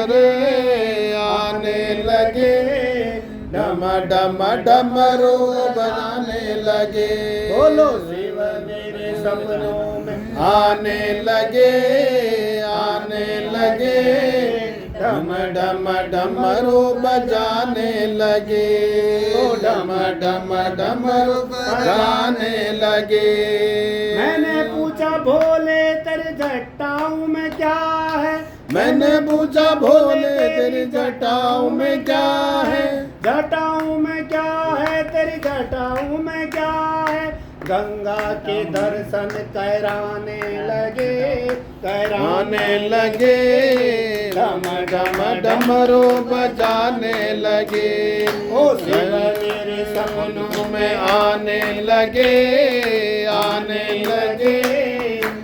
रे आने लगे, डम डम डमरू बजाने लगे। बोलो शिव मेरे सपनों में आने लगे, आने लगे, डम डम डमरू बजाने लगे। ओ डम डम डमरू बजाने लगे। मैंने पूछा भोले तेरे जटाओं में क्या है, मैंने पूछा भोले तेरी जटाओं में क्या है, जटाओं में क्या है, तेरी जटाओं में क्या है। गंगा के दर्शन कराने लगे, कराने लगे, डम डम डमरू बजाने लगे। ओ शिव मेरे सपनों में आने लगे, आने लगे,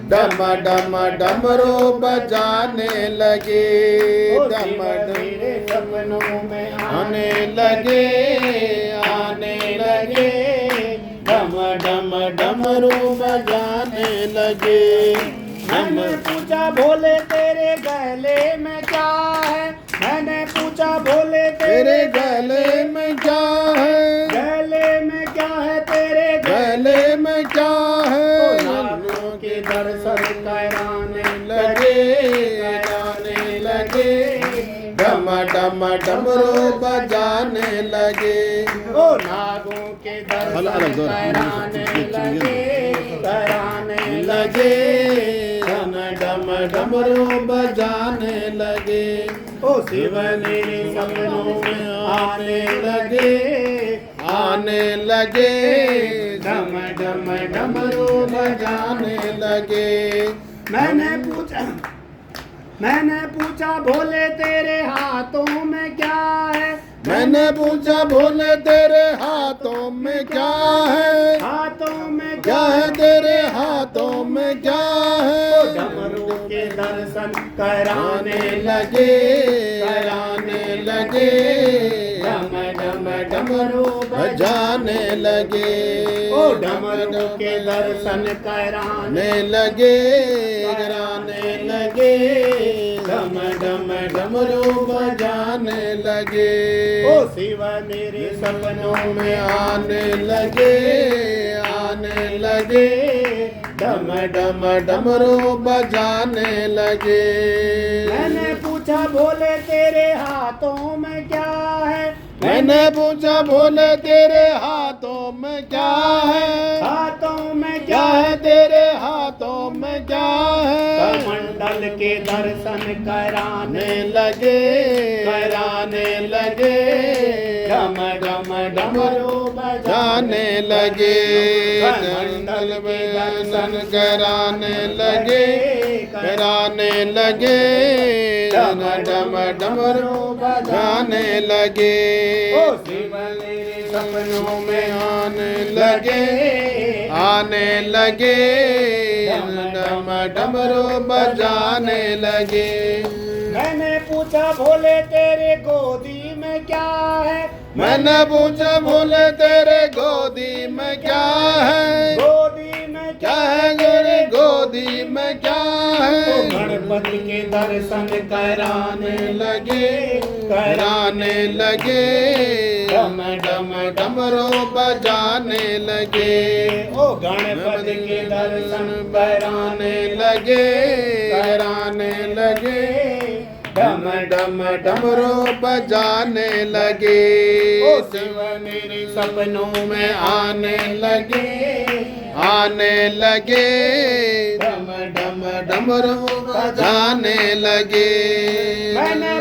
डम डम डमरू बजाने लगे। ओ डम शिव मेरे सपनों में आने लगे, आने लगे, डम डम डमरू बजाने लगे। मैंने पूछा भोले तेरे गले में क्या है, मैंने पूछा भोले तेरे गले में क्या है, गले में क्या है, तेरे गले में क्या है। नागों के दर्शन कराने लगे, गाने लगे, डम डम डमरू बजाने लगे। ओ नागों के दर्शन कराने लगे, कराने लगे, डम डम डमरू बजाने लगे। ओ शिव मेरे सपनों में आने लगे, आने लगे, डम डम डमरू बजाने लगे। मैंने पूछा भोले तेरे हाथों में क्या है, मैंने पूछा भोले तेरे हाथों में क्या है, हाथों में क्या है तेरे हाथों में क्या है। डमरू के दर्शन कराने लगे, कराने लगे, डम डम डमरू बजाने लगे। ओ डमरू के दर्शन कराने लगे, कराने लगे, डम डम डमरू बजाने लगे। ओ शिव मेरे सपनों में आने लगे, आने लगे, डम डम डमरू बजाने लगे। मैंने पूछा भोले तेरे हाथों में क्या है, मैंने पूछा भोले तेरे हाथों में क्या है, हाथों में क्या है तेरे हाथों में क्या है। मंडल के दर्शन कराने लगे, कराने लगे, डम डम डमरू बजाने लगे। मंडल में दर्शन कराने लगे, कराने लगे, डम डम डमरू बजाने लगे। ओ शिव मेरे सपनों में आने लगे, आने लगे, डम डमरू बजाने लगे। मैंने पूछा भोले तेरे गोदी में क्या है, मैंने पूछा भोले तेरे गोदी में क्या है, गोदी में क्या है गोरे गोदी में क्या है। गणपति के दर्शन कराने लगे, कराने लगे, डम डम डमरू बजाने लगे। ओ गणपति के दर्शन कराने लगे, कराने लगे, डम डम डमरू बजाने लगे। ओ शिव मेरे सपनों में आने लगे, आने लगे, डम डम डमरू बजाने लगे। मैंने